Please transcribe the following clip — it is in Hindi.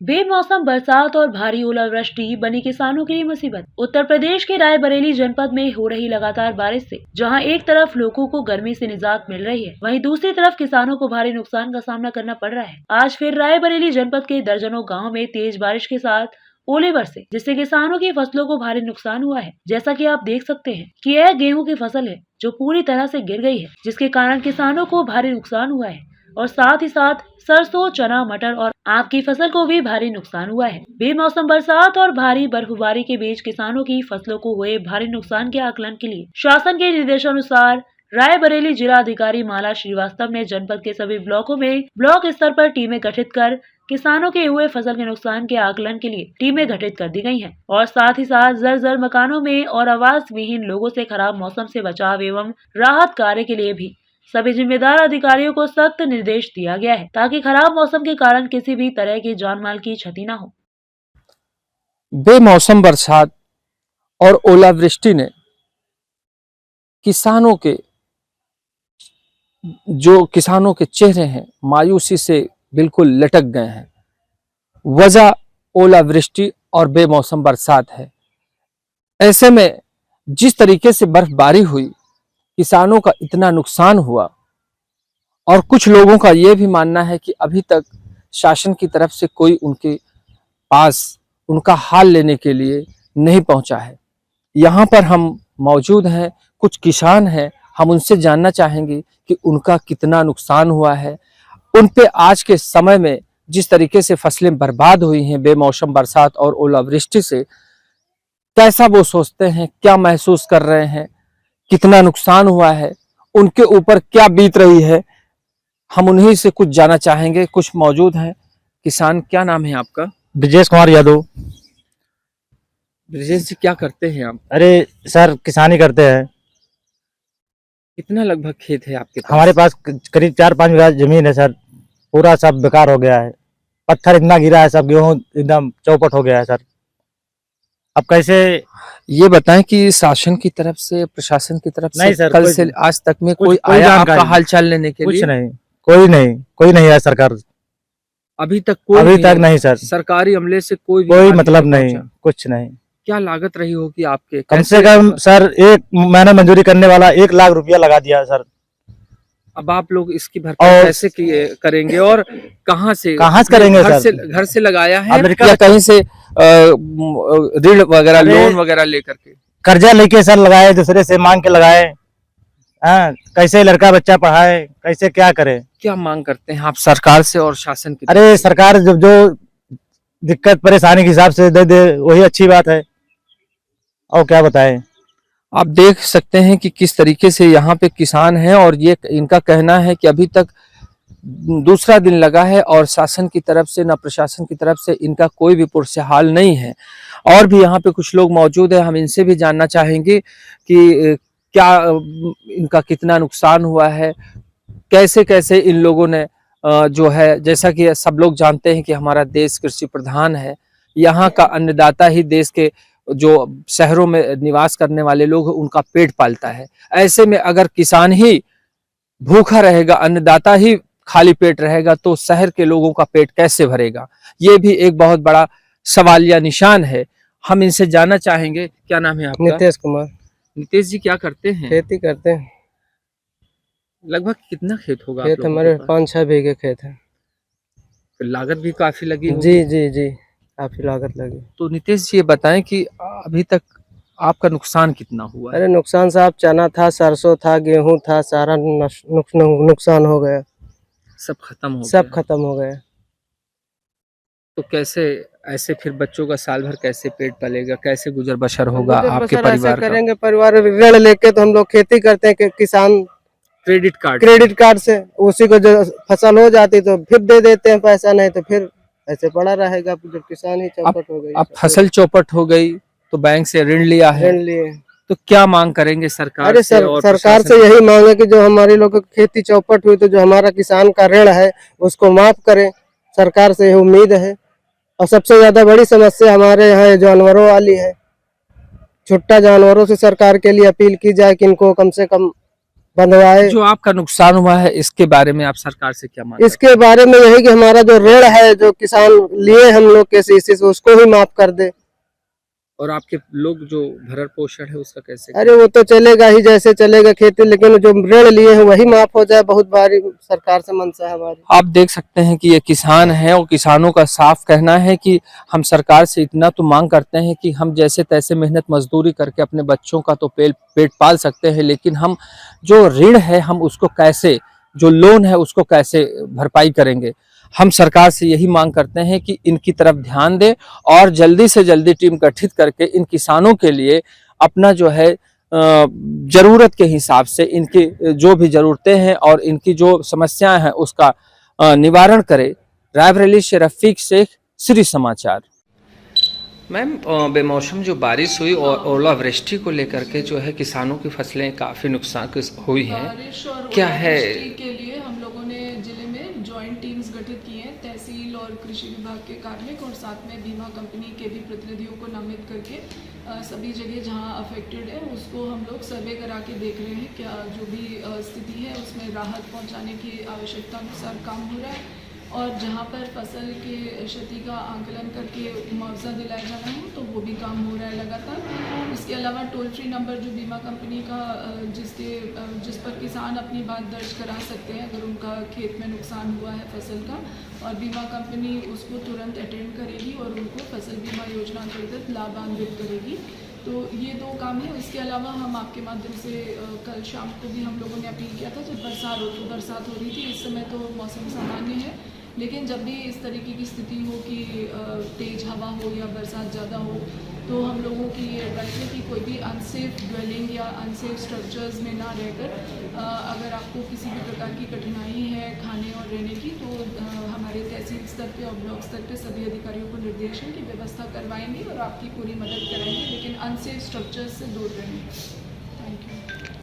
बेमौसम बरसात और भारी ओलावृष्टि बनी किसानों के लिए मुसीबत। उत्तर प्रदेश के रायबरेली जनपद में हो रही लगातार बारिश से जहां एक तरफ लोगों को गर्मी से निजात मिल रही है, वहीं दूसरी तरफ किसानों को भारी नुकसान का सामना करना पड़ रहा है। आज फिर रायबरेली जनपद के दर्जनों गाँव में तेज बारिश के साथ ओले बरसे, जिससे किसानों की फसलों को भारी नुकसान हुआ है। जैसा कि आप देख सकते हैं कि यह गेहूं की फसल है जो पूरी तरह से गिर गई है, जिसके कारण किसानों को भारी नुकसान हुआ है और साथ ही साथ सरसों, चना, मटर और आम की फसल को भी भारी नुकसान हुआ है। बेमौसम बरसात और भारी बर्फबारी के बीच किसानों की फसलों को हुए भारी नुकसान के आकलन के लिए शासन के निर्देशानुसार रायबरेली जिला अधिकारी माला श्रीवास्तव ने जनपद के सभी ब्लॉकों में ब्लॉक स्तर पर टीमें गठित कर किसानों के हुए फसल के नुकसान के आकलन के लिए टीमें गठित कर दी गई हैं और साथ ही साथ जर्जर मकानों में और आवास विहीन लोगों से खराब मौसम से बचाव एवं राहत कार्य के लिए भी सभी जिम्मेदार अधिकारियों को सख्त निर्देश दिया गया है ताकि खराब मौसम के कारण किसी भी तरह की जान माल की क्षति न हो। बेमौसम बरसात और ओलावृष्टि ने किसानों के चेहरे हैं मायूसी से बिल्कुल लटक गए हैं। वजह ओलावृष्टि और बेमौसम बरसात है। ऐसे में जिस तरीके से बर्फबारी हुई, किसानों का इतना नुकसान हुआ और कुछ लोगों का यह भी मानना है कि अभी तक शासन की तरफ से कोई उनके पास उनका हाल लेने के लिए नहीं पहुंचा है। यहाँ पर हम मौजूद हैं, कुछ किसान हैं, हम उनसे जानना चाहेंगे कि उनका कितना नुकसान हुआ है। उन पे आज के समय में जिस तरीके से फसलें बर्बाद हुई हैं बेमौसम बरसात और ओलावृष्टि से, कैसा वो सोचते हैं, क्या महसूस कर रहे हैं, कितना नुकसान हुआ है, उनके ऊपर क्या बीत रही है, हम उन्हीं से कुछ जानना चाहेंगे। कुछ मौजूद हैं किसान। क्या नाम है आपका? ब्रजेश कुमार यादव। ब्रजेश जी, क्या करते हैं आप? अरे सर, किसानी करते हैं। कितना लगभग खेत है आपके पास? हमारे पास करीब 4-5 बीघा जमीन है सर। पूरा सब बेकार हो गया है, पत्थर इतना गिरा है, सब गेहूं एकदम चौपट हो गया है सर। अब कैसे? ये बताएं कि शासन की तरफ से, प्रशासन की तरफ नहीं से सर, कल से आज तक में कोई आया आपका हालचाल लेने के लिए? कुछ नहीं, कोई नहीं है सरकार। अभी तक नहीं सर। सरकारी अमले से कोई मतलब नहीं, कुछ नहीं। क्या लागत रही होगी आपके? कम से कम सर 1 महीना मंजूरी करने वाला 1 लाख रुपया लगा दिया सर। अब आप लोग इसकी भरपाई कैसे करेंगे और कहाँ से करेंगे सर? घर से लगाया है या कहीं से ऋण वगैरह, लोन वगैरह लेकर के? कर्जा लेके सर लगाए, दूसरे से मांग के लगाए। कैसे लड़का बच्चा पढ़ाए, कैसे क्या करे? क्या मांग करते हैं आप सरकार से और शासन की? अरे सरकार जो दिक्कत परेशानी के हिसाब से दे दे वही अच्छी बात है, और क्या बताएं। आप देख सकते हैं कि किस तरीके से यहाँ पे किसान हैं और ये इनका कहना है कि अभी तक दूसरा दिन लगा है और शासन की तरफ से, न प्रशासन की तरफ से इनका कोई भी पुरस्कार हाल नहीं है। और भी यहाँ पे कुछ लोग मौजूद हैं, हम इनसे भी जानना चाहेंगे कि क्या इनका कितना नुकसान हुआ है, कैसे कैसे इन लोगों ने जो है, जैसा कि सब लोग जानते हैं कि हमारा देश कृषि प्रधान है, यहाँ का अन्नदाता ही देश के जो शहरों में निवास करने वाले लोग उनका पेट पालता है। ऐसे में अगर किसान ही भूखा रहेगा, अन्नदाता ही खाली पेट रहेगा, तो शहर के लोगों का पेट कैसे भरेगा? ये भी एक बहुत बड़ा सवालिया निशान है। हम इनसे जानना चाहेंगे। क्या नाम है आपका? नितेश कुमार। नितेश जी, क्या करते हैं? खेती करते हैं। लगभग कितना खेत होगा? खेत हमारे 5-6 बीघे खेत है। लागत भी काफी लगी होगी। जी जी जी, काफी लागत लगी। तो नितेश जी, ये बताएं कि अभी तक आपका नुकसान कितना हुआ है? अरे नुकसान साहब, चना था, सरसों था, गेहूं था, सारा नुकसान हो गया। सब खत्म हो गया। तो कैसे ऐसे फिर बच्चों का साल भर कैसे पेट पलेगा, कैसे गुजर बसर होगा आपके परिवार का? करेंगे परिवार, ऋण लेके तो हम लोग खेती करते हैं। किसान क्रेडिट कार्ड से उसी को जो फसल हो जाती तो फिर दे देते हैं पैसा, नहीं तो फिर ऐसे पड़ा रहेगा जब किसान ही चौपट हो गई। अब फसल चौपट हो गई तो बैंक से ऋण लिया है, ऋण लिए तो क्या मांग करेंगे सरकार अरे से? सरकार से यही मांग है कि जो हमारे लोग की खेती चौपट हुई तो जो हमारा किसान का ऋण है उसको माफ करें। सरकार से यही उम्मीद है। और सबसे ज्यादा बड़ी समस्या हमारे यहाँ जानवरों वाली है। छुट्टा जानवरों से सरकार के लिए अपील की जाए कि इनको कम से कम बंधवाए। जो आपका नुकसान हुआ है इसके बारे में आप सरकार से क्या मांग इसके बारे में यही कि हमारा जो ऋण है जो किसान लिए हम लोग KCC से उसको ही माफ कर दे। और आपके लोग जो भरण पोषण है उसका कैसे अरे वो तो चलेगा ही जैसे चलेगा खेती, लेकिन जो ऋण लिए हैं वही माफ हो जाए, बहुत भारी सरकार से मनसा है हमारी। आप देख सकते हैं कि ये किसान है और किसानों का साफ कहना है कि हम सरकार से इतना तो मांग करते हैं कि हम जैसे तैसे मेहनत मजदूरी करके अपने बच्चों का तो पेट पाल सकते हैं, लेकिन हम जो ऋण है हम उसको कैसे, जो लोन है उसको कैसे भरपाई करेंगे। हम सरकार से यही मांग करते हैं कि इनकी तरफ ध्यान दे और जल्दी से जल्दी टीम गठित करके इन किसानों के लिए अपना जो है जरूरत के हिसाब से इनकी जो भी जरूरतें हैं और इनकी जो समस्याएं हैं उसका निवारण करे। रायबरेली से रफीक शेख, श्री समाचार। मैम, बेमौसम जो बारिश हुई और ओलावृष्टि को लेकर के जो है किसानों की फसलें काफ़ी नुकसान हुई हैं, बारिश और क्या है? ओलावृष्टि के लिए हम लोगों ने जिले में जॉइंट टीम्स गठित की हैं, तहसील और कृषि विभाग के कार्मिक और साथ में बीमा कंपनी के भी प्रतिनिधियों को नामित करके सभी जगह जहां अफेक्टेड है उसको हम लोग सर्वे करा के देख रहे हैं क्या जो भी स्थिति है उसमें राहत पहुंचाने की आवश्यकता अनुसार काम हो रहा है, और जहां पर फसल के क्षति का आंकलन करके मुआवजा दिलाया जाना है तो वो भी काम हो रहा है लगातार। इसके अलावा टोल फ्री नंबर जो बीमा कंपनी का जिस पर किसान अपनी बात दर्ज करा सकते हैं अगर उनका खेत में नुकसान हुआ है फसल का, और बीमा कंपनी उसको तुरंत अटेंड करेगी और उनको फसल बीमा योजना अंतर्गत लाभान्वित करेगी। तो ये दो काम है। इसके अलावा हम आपके माध्यम से कल शाम को भी हम लोगों ने अपील किया था, जब बरसात हो रही थी, इस समय तो मौसम सामान्य है, लेकिन जब भी इस तरीके की स्थिति हो कि तेज़ हवा हो या बरसात ज़्यादा हो तो हम लोगों की ये एडवाइस है कि कोई भी अनसेफ ड्वेलिंग या अनसेफ स्ट्रक्चर्स में ना रहकर अगर आपको किसी भी प्रकार की कठिनाई है खाने और रहने की तो हमारे तहसील स्तर पे और ब्लॉक स्तर पे सभी अधिकारियों को निर्देश है कि व्यवस्था करवाएंगे और आपकी पूरी मदद कराएंगे, लेकिन अनसेफ स्ट्रक्चर्स से दूर रहेंगे। Thank you.